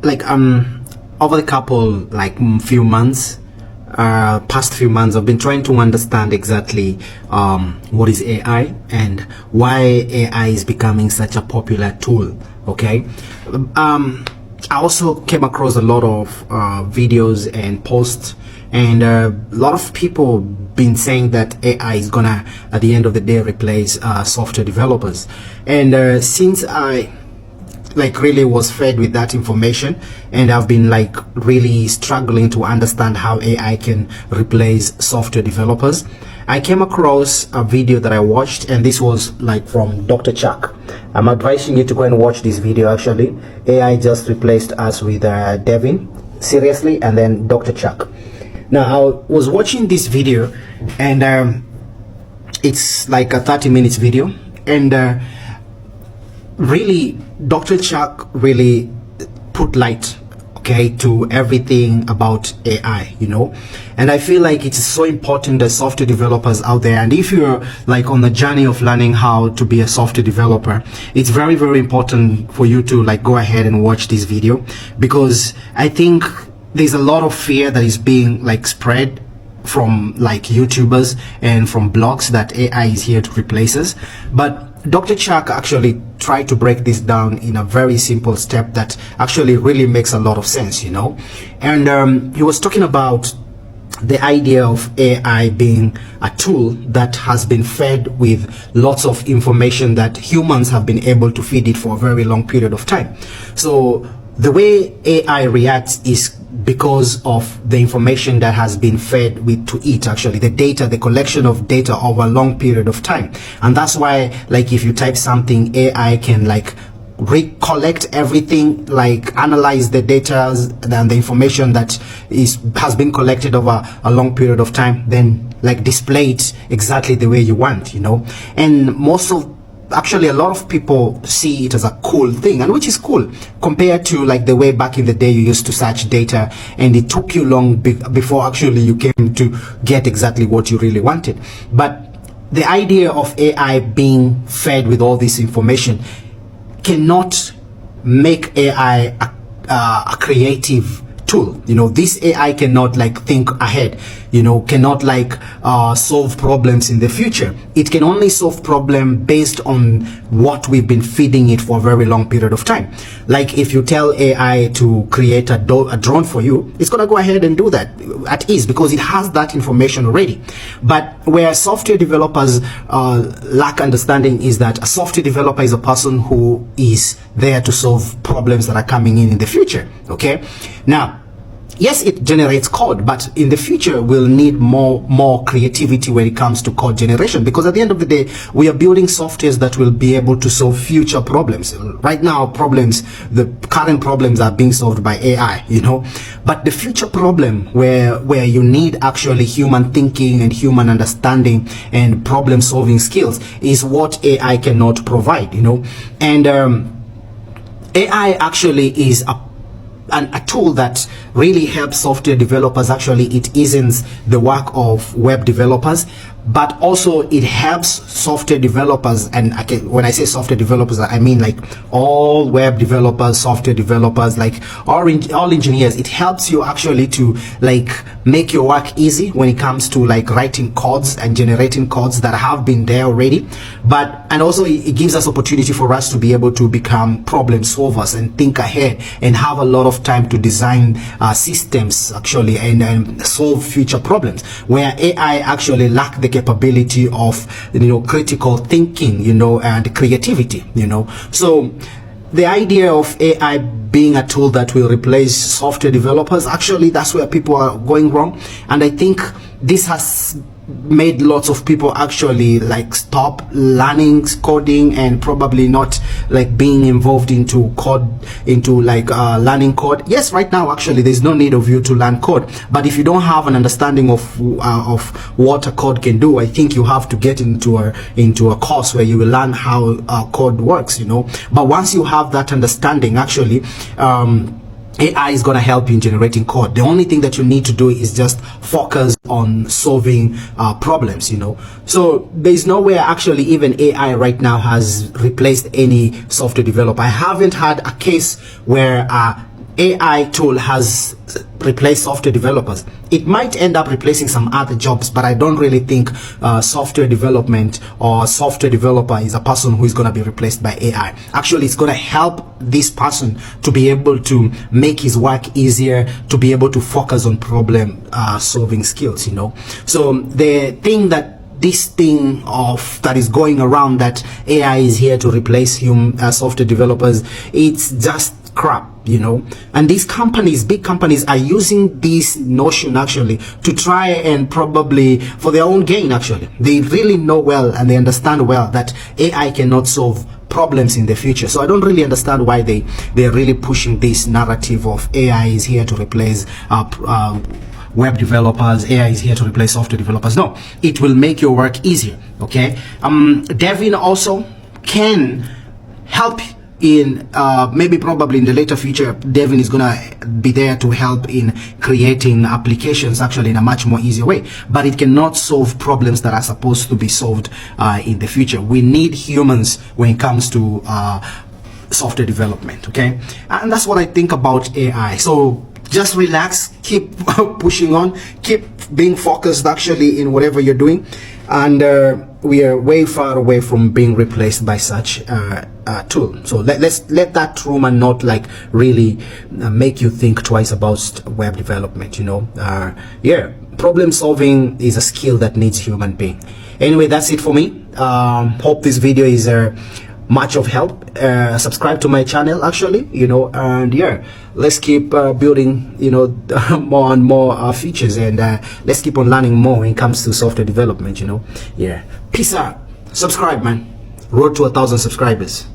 like over the couple few months, past few months, I've been trying to understand exactly what is AI and why AI is becoming such a popular tool. Okay, I also came across a lot of videos and posts, and a lot of people been saying that AI is gonna at the end of the day replace software developers. And since I really was fed with that information, and I've been really struggling to understand how AI can replace software developers, I came across a video that I watched, and this was from Dr. Chuck. I'm advising you to go and watch this video. Actually, AI just replaced us with Devin, seriously, and then Dr. Chuck. Now, I was watching this video, and it's like a 30 minutes video, and really Dr. Chuck really put light, okay, to everything about AI, and I feel like it's so important that software developers out there, and if you're on the journey of learning how to be a software developer, it's very, very important for you to go ahead and watch this video, because I think there's a lot of fear that is being spread from YouTubers and from blogs that AI is here to replace us. But Dr. Chuck actually tried to break this down in a very simple step that actually really makes a lot of sense, and he was talking about the idea of AI being a tool that has been fed with lots of information that humans have been able to feed it for a very long period of time. So the way AI reacts is because of the information that has been fed to it, actually the data, the collection of data over a long period of time. And that's why if you type something, AI can recollect everything, analyze the data and the information that has been collected over a long period of time, then display it exactly the way you want, and actually a lot of people see it as a cool thing, and which is cool compared to the way back in the day you used to search data and it took you long before actually you came to get exactly what you really wanted. But the idea of AI being fed with all this information cannot make AI a creative tool. This AI cannot think ahead, cannot solve problems in the future. It can only solve problem based on what we've been feeding it for a very long period of time. If you tell AI to create a drone for you, it's gonna go ahead and do that at ease because it has that information already. But where software developers lack understanding is that a software developer is a person who is there to solve problems that are coming in the future. Okay, now yes, it generates code, but in the future we'll need more creativity when it comes to code generation, because at the end of the day we are building softwares that will be able to solve future problems. Right now the current problems are being solved by AI, but the future problem where you need actually human thinking and human understanding and problem solving skills is what AI cannot provide, and AI actually is a tool that really helps software developers. Actually, it isn't the work of web developers, but also it helps software developers. And when I say software developers, I mean all web developers, software developers, all engineers. It helps you actually to make your work easy when it comes to writing codes and generating codes that have been there already. And also it gives us opportunity for us to be able to become problem solvers and think ahead and have a lot of time to design systems actually and solve future problems, where AI actually lack the capability of critical thinking and creativity. So the idea of AI being a tool that will replace software developers, actually that's where people are going wrong, and I think this has made lots of people actually stop learning coding and probably not being involved into learning code. Yes, right now actually there's no need of you to learn code, but if you don't have an understanding of what a code can do, I think you have to get into a course where you will learn how code works, but once you have that understanding, actually AI is going to help you in generating code. The only thing that you need to do is just focus on solving problems, So there's nowhere actually even AI right now has replaced any software developer. I haven't had a case where AI tool has replaced software developers. It might end up replacing some other jobs, but I don't really think software development or software developer is a person who is going to be replaced by AI. Actually, it's going to help this person to be able to make his work easier, to be able to focus on problem solving skills, you know. So the thing that is going around, that AI is here to replace software developers, it's just crap, you know. And these companies, big companies, are using this notion actually to try and probably for their own gain. Actually, they really know well and they understand well that AI cannot solve problems in the future. So I don't really understand why they're really pushing this narrative of AI is here to replace web developers, AI is here to replace software developers. No, it will make your work easier. Okay. Devin also can help in maybe probably in the later future. Devin is gonna be there to help in creating applications actually in a much more easier way, but it cannot solve problems that are supposed to be solved in the future. We need humans when it comes to software development. Okay, and that's what I think about AI. So just relax, keep pushing on, keep being focused actually in whatever you're doing, and we are way far away from being replaced by such tool. So let that rumor not like really make you think twice about web development, you know. Yeah, problem solving is a skill that needs human being. Anyway, that's it for me. Hope this video is much of help. Subscribe to my channel actually, you know, and yeah, let's keep building, you know, more and more features, and let's keep on learning more when it comes to software development, you know. Yeah, peace out. Subscribe, man. Road to 1,000 subscribers.